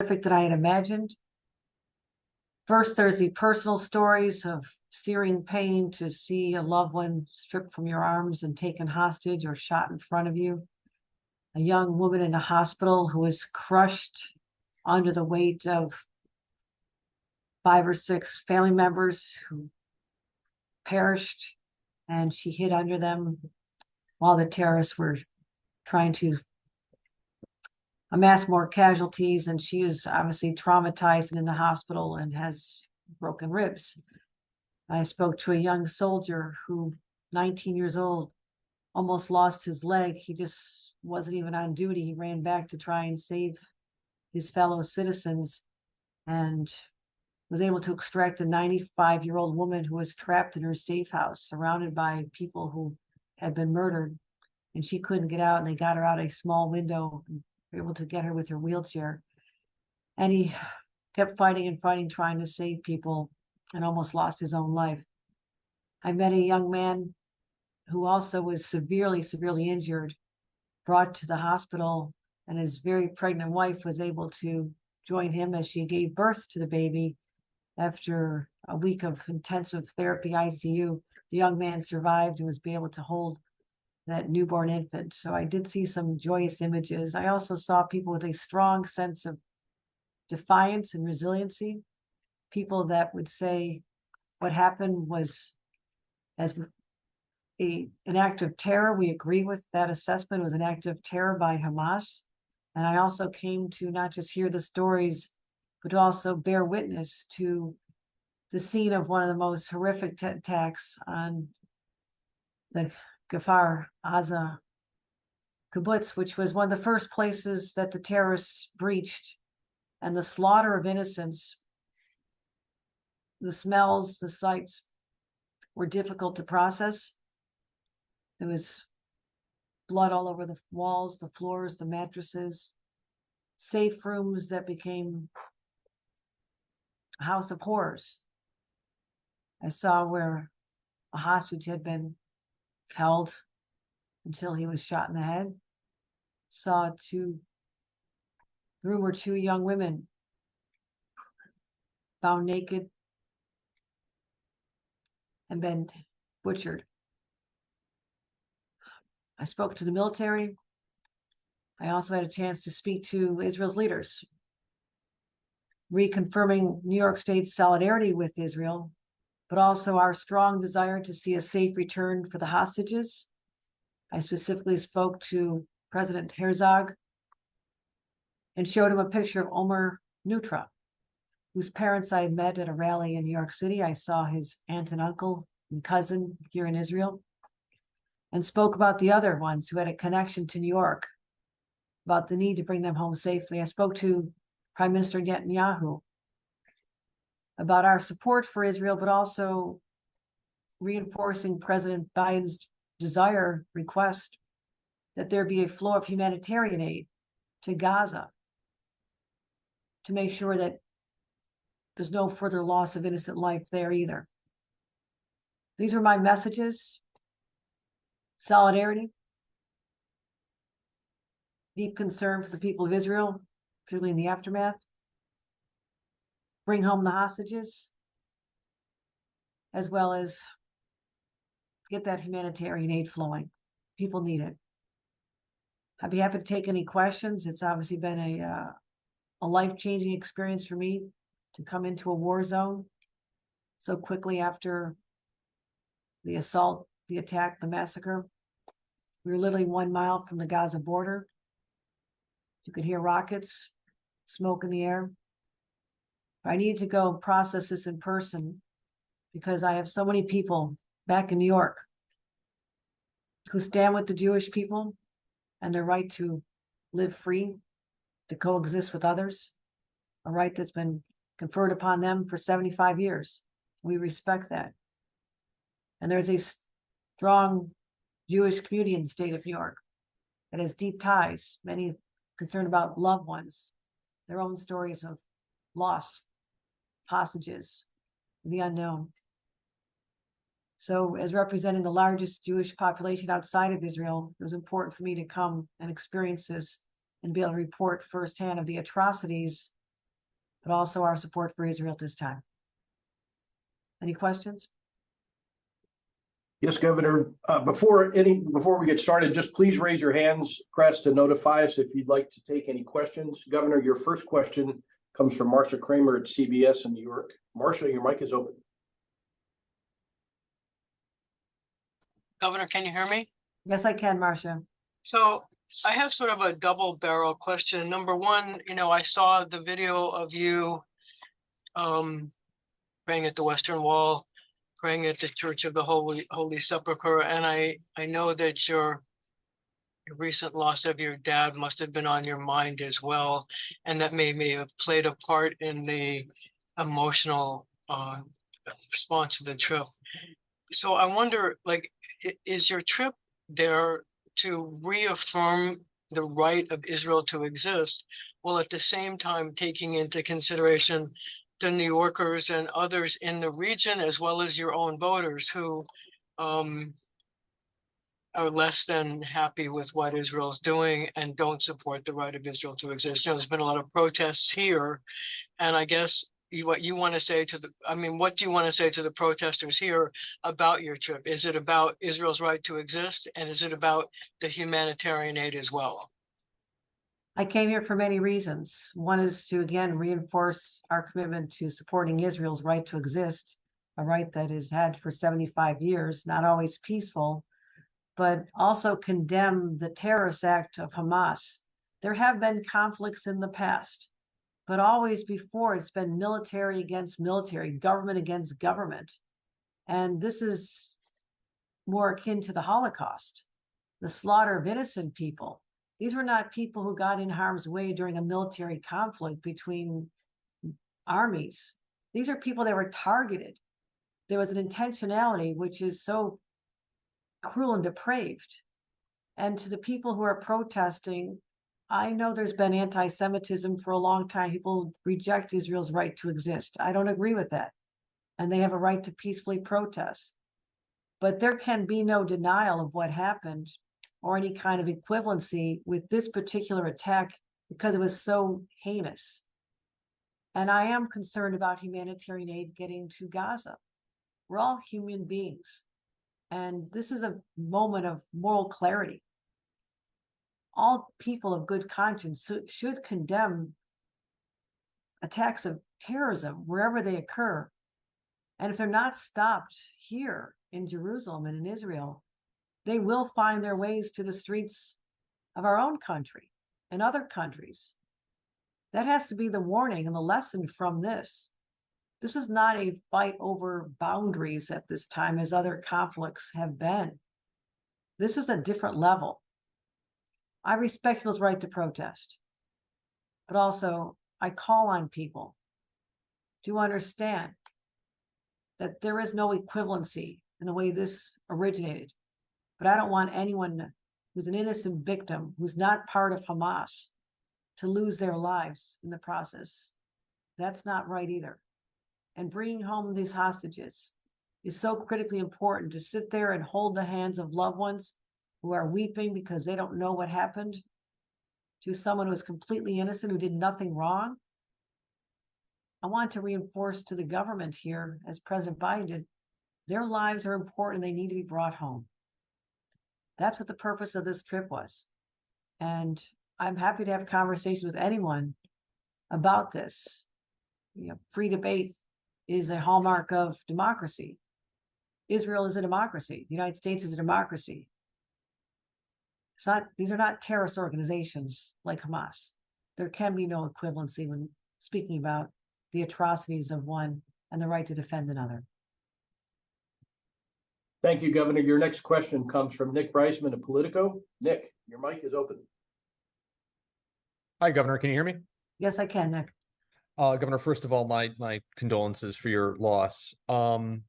horrific than I had imagined. First, there's the personal stories of searing pain to see a loved one stripped from your arms and taken hostage or shot in front of you. A young woman in a hospital who was crushed under the weight of 5 or 6 family members who perished, and she hid under them while the terrorists were trying to amass more casualties, and she is obviously traumatized and in the hospital and has broken ribs. I spoke to a young soldier who, 19 years old, almost lost his leg. He just wasn't even on duty. He ran back to try and save his fellow citizens and was able to extract a 95-year-old woman who was trapped in her safe house, surrounded by people who had been murdered, and she couldn't get out, and they got her out a small window and were able to get her with her wheelchair. And he kept fighting and fighting, trying to save people, and almost lost his own life. I met a young man who also was severely injured, brought to the hospital, and his very pregnant wife was able to join him as she gave birth to the baby. After a week of intensive therapy, ICU, the young man survived and was able to hold that newborn infant. So I did see some joyous images. I also saw people with a strong sense of defiance and resiliency, people that would say what happened was as an act of terror. We agree with that assessment. It was an act of terror by Hamas. And I also came to not just hear the stories, but to also bear witness to the scene of one of the most horrific attacks on the Kfar Aza kibbutz, which was one of the first places that the terrorists breached, and the slaughter of innocents. The smells, the sights were difficult to process. There was blood all over the walls, the floors, the mattresses, safe rooms that became a house of horrors. I saw where a hostage had been held until he was shot in the head. Saw the room where 2 young women found naked and been butchered. I spoke to the military. I also had a chance to speak to Israel's leaders, reconfirming New York State's solidarity with Israel, but also our strong desire to see a safe return for the hostages. I specifically spoke to President Herzog and showed him a picture of Omer Nutra, whose parents I had met at a rally in New York City. I saw his aunt and uncle and cousin here in Israel, and spoke about the other ones who had a connection to New York, about the need to bring them home safely. I spoke to Prime Minister Netanyahu about our support for Israel, but also reinforcing President Biden's request that there be a flow of humanitarian aid to Gaza to make sure that there's no further loss of innocent life there either. These are my messages: solidarity, deep concern for the people of Israel, particularly in the aftermath, bring home the hostages, as well as get that humanitarian aid flowing. People need it. I'd be happy to take any questions. It's obviously been a life-changing experience for me to come into a war zone so quickly after the assault, the attack, the massacre. We were literally 1 mile from the Gaza border. You could hear rockets, smoke in the air. I needed to go process this in person because I have so many people back in New York who stand with the Jewish people and their right to live free, to coexist with others, a right that's been conferred upon them for 75 years. We respect that. And there's a strong Jewish community in the state of New York that has deep ties, many concerned about loved ones, their own stories of loss, hostages, the unknown. So as representing the largest Jewish population outside of Israel, it was important for me to come and experience this and be able to report firsthand of the atrocities but also our support for Israel at this time. Any questions? Yes, Governor. Before we get started, just please raise your hands, press to notify us if you'd like to take any questions. Governor, your first question comes from Marsha Kramer at CBS in New York. Marsha, your mic is open. Governor, can you hear me? Yes, I can, Marcia. So I have sort of a double barrel question. Number one, I saw the video of you praying at the Western Wall, praying at the Church of the Holy Sepulchre, and I know that your recent loss of your dad must have been on your mind as well, and that may have played a part in the emotional response to the trip. So I wonder, is your trip there to reaffirm the right of Israel to exist, while at the same time taking into consideration the New Yorkers and others in the region, as well as your own voters who are less than happy with what Israel's doing and don't support the right of Israel to exist? There's been a lot of protests here, and I guess what do you want to say to the protesters here about your trip? Is it about Israel's right to exist, and is it about the humanitarian aid as well? I came here for many reasons. One is to, again, reinforce our commitment to supporting Israel's right to exist, a right that has had for 75 years, not always peaceful, but also condemn the terrorist act of Hamas. There have been conflicts in the past, but always before it's been military against military, government against government. And this is more akin to the Holocaust, the slaughter of innocent people. These were not people who got in harm's way during a military conflict between armies. These are people that were targeted. There was an intentionality which is so cruel and depraved. And to the people who are protesting, I know there's been anti-Semitism for a long time. People reject Israel's right to exist. I don't agree with that. And they have a right to peacefully protest. But there can be no denial of what happened or any kind of equivalency with this particular attack because it was so heinous. And I am concerned about humanitarian aid getting to Gaza. We're all human beings. And this is a moment of moral clarity. All people of good conscience should condemn attacks of terrorism wherever they occur. And if they're not stopped here in Jerusalem and in Israel, they will find their ways to the streets of our own country and other countries. That has to be the warning and the lesson from this. This is not a fight over boundaries at this time, as other conflicts have been. This is a different level. I respect people's right to protest, but also I call on people to understand that there is no equivalency in the way this originated. But I don't want anyone who's an innocent victim, who's not part of Hamas, to lose their lives in the process. That's not right either. And bringing home these hostages is so critically important, to sit there and hold the hands of loved ones who are weeping because they don't know what happened to someone who is completely innocent, who did nothing wrong. I want to reinforce to the government here, as President Biden did, their lives are important and they need to be brought home. That's what the purpose of this trip was. And I'm happy to have conversations with anyone about this. Free debate is a hallmark of democracy. Israel is a democracy. The United States is a democracy. These are not terrorist organizations like Hamas. There can be no equivalency when speaking about the atrocities of one and the right to defend another. Thank you, Governor. Your next question comes from Nick Breisman of Politico. Nick, your mic is open. Hi, Governor. Can you hear me? Yes, I can, Nick. Governor, first of all, my condolences for your loss. I'm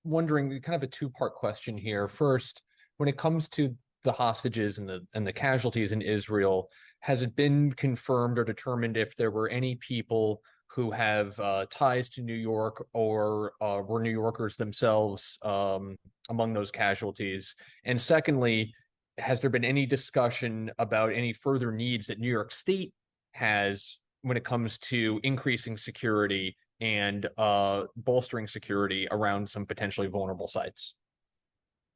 wondering, kind of a two-part question here. First, when it comes to the hostages and the casualties in Israel, has it been confirmed or determined if there were any people who have ties to New York or were New Yorkers themselves among those casualties? And secondly, has there been any discussion about any further needs that New York State has when it comes to increasing security and bolstering security around some potentially vulnerable sites?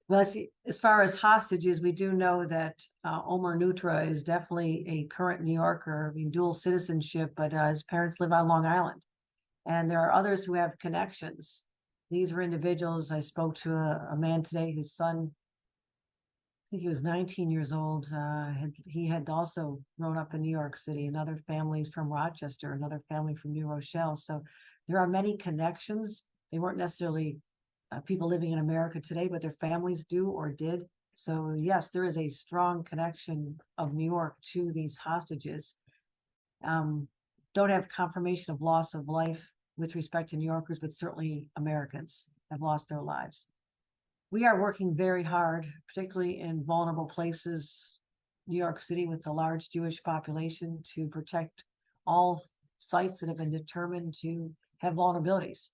Well, as far as hostages, we do know that Omer Nutra is definitely a current New Yorker, I mean, dual citizenship, but his parents live on Long Island. And there are others who have connections. These were individuals. I spoke to a man today, his son, I think he was 19 years old. He had also grown up in New York City, another family's from Rochester, another family from New Rochelle. So there are many connections. They weren't necessarily people living in America today, but their families do or did. So yes, there is a strong connection of New York to these hostages. Don't have confirmation of loss of life with respect to New Yorkers, but certainly Americans have lost their lives. We are working very hard, particularly in vulnerable places, New York City with a large Jewish population, to protect all sites that have been determined to have vulnerabilities.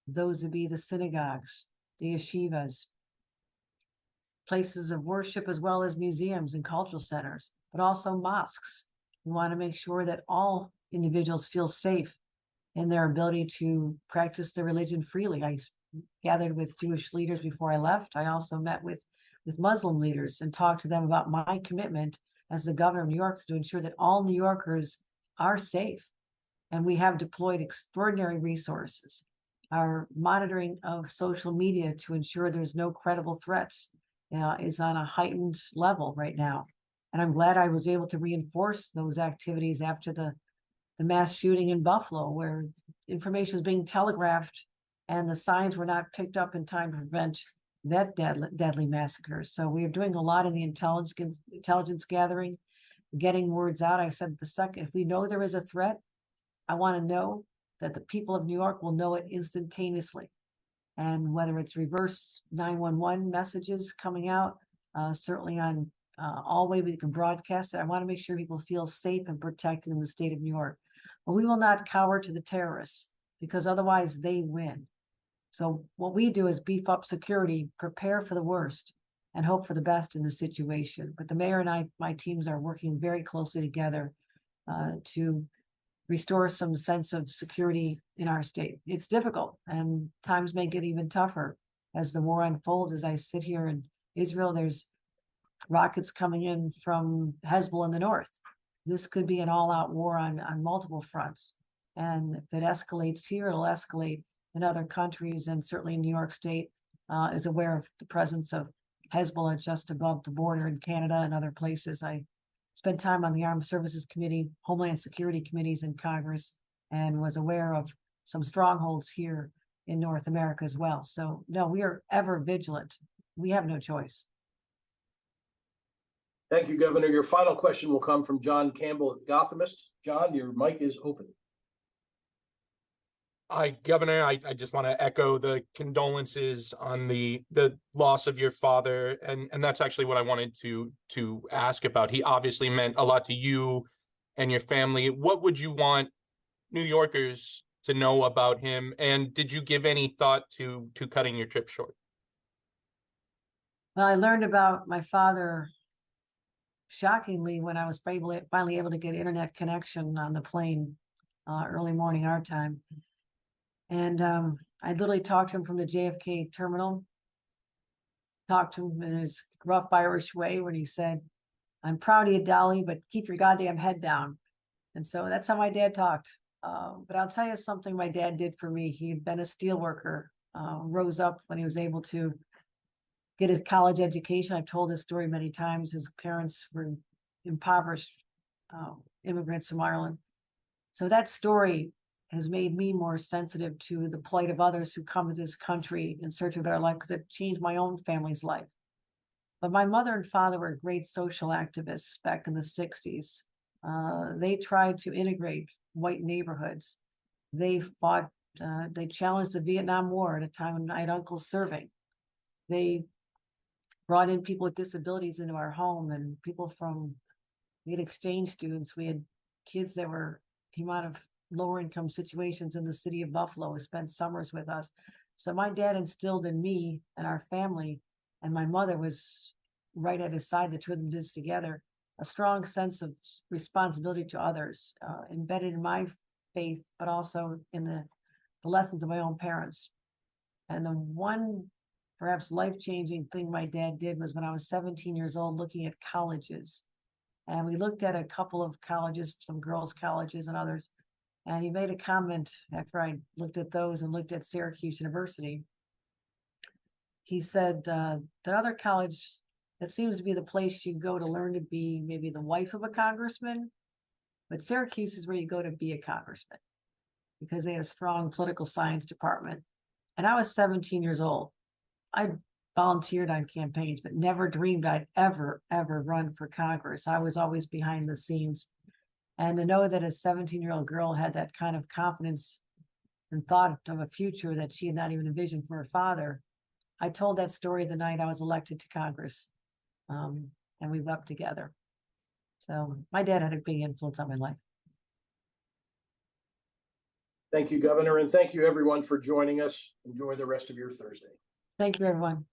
Those would be the synagogues, the yeshivas, places of worship, as well as museums and cultural centers, but also mosques. We want to make sure that all individuals feel safe in their ability to practice their religion freely. I gathered with Jewish leaders before I left. I also met with Muslim leaders and talked to them about my commitment as the governor of New York to ensure that all New Yorkers are safe. And we have deployed extraordinary resources. Our monitoring of social media to ensure there's no credible threats is on a heightened level right now. And I'm glad I was able to reinforce those activities after the mass shooting in Buffalo, where information was being telegraphed and the signs were not picked up in time to prevent that deadly massacre. So we are doing a lot in the intelligence gathering, getting words out. I said the second, if we know there is a threat, I want to know that the people of New York will know it instantaneously. And whether it's reverse 911 messages coming out, certainly on all way we can broadcast it, I want to make sure people feel safe and protected in the state of New York. But we will not cower to the terrorists, because otherwise they win. So what we do is beef up security, prepare for the worst, and hope for the best in the situation. But the mayor and my teams are working very closely together to restore some sense of security in our state. It's difficult, and times may get even tougher as the war unfolds. As I sit here in Israel, there's rockets coming in from Hezbollah in the north. This could be an all-out war on multiple fronts. And if it escalates here, it'll escalate in other countries, and certainly New York State is aware of the presence of Hezbollah just above the border in Canada and other places. I spent time on the Armed Services Committee, Homeland Security Committees in Congress, and was aware of some strongholds here in North America as well. So no, we are ever vigilant. We have no choice. Thank you, Governor. Your final question will come from John Campbell at Gothamist. John, your mic is open. Hi, Governor. I just want to echo the condolences on the loss of your father, and that's actually what I wanted to ask about. He obviously meant a lot to you and your family. What would you want New Yorkers to know about him, and did you give any thought to cutting your trip short? Well, I learned about my father shockingly when I was finally able to get internet connection on the plane early morning our time. And I literally talked to him from the JFK terminal, talked to him in his rough Irish way when he said, "I'm proud of you, Dolly, but keep your goddamn head down." And so that's how my dad talked. But I'll tell you something my dad did for me. He had been a steel worker, rose up when he was able to get his college education. I've told this story many times. His parents were impoverished immigrants from Ireland. So that story has made me more sensitive to the plight of others who come to this country in search of a better life, because it changed my own family's life. But my mother and father were great social activists back in the 60s. They tried to integrate white neighborhoods. They fought, they challenged the Vietnam War at a time when I had uncles serving. They brought in people with disabilities into our home, and people we had exchange students. We had kids that came out of lower income situations in the city of Buffalo, who spent summers with us. So my dad instilled in me and our family, and my mother was right at his side. The two of them did this together, a strong sense of responsibility to others, embedded in my faith, but also in the lessons of my own parents. And the one perhaps life-changing thing my dad did was when I was 17 years old, looking at colleges. And we looked at a couple of colleges, some girls' colleges and others. And he made a comment after I looked at those and looked at Syracuse University. He said, that other college, that seems to be the place you go to learn to be maybe the wife of a congressman, but Syracuse is where you go to be a congressman, because they had a strong political science department. And I was 17 years old. I volunteered on campaigns, but never dreamed I'd ever run for Congress. I was always behind the scenes. And to know that a 17-year-old girl had that kind of confidence and thought of a future that she had not even envisioned for her father. I told that story the night I was elected to Congress. And we wept together. So my dad had a big influence on my life. Thank you, Governor, and thank you everyone for joining us. Enjoy the rest of your Thursday. Thank you, everyone.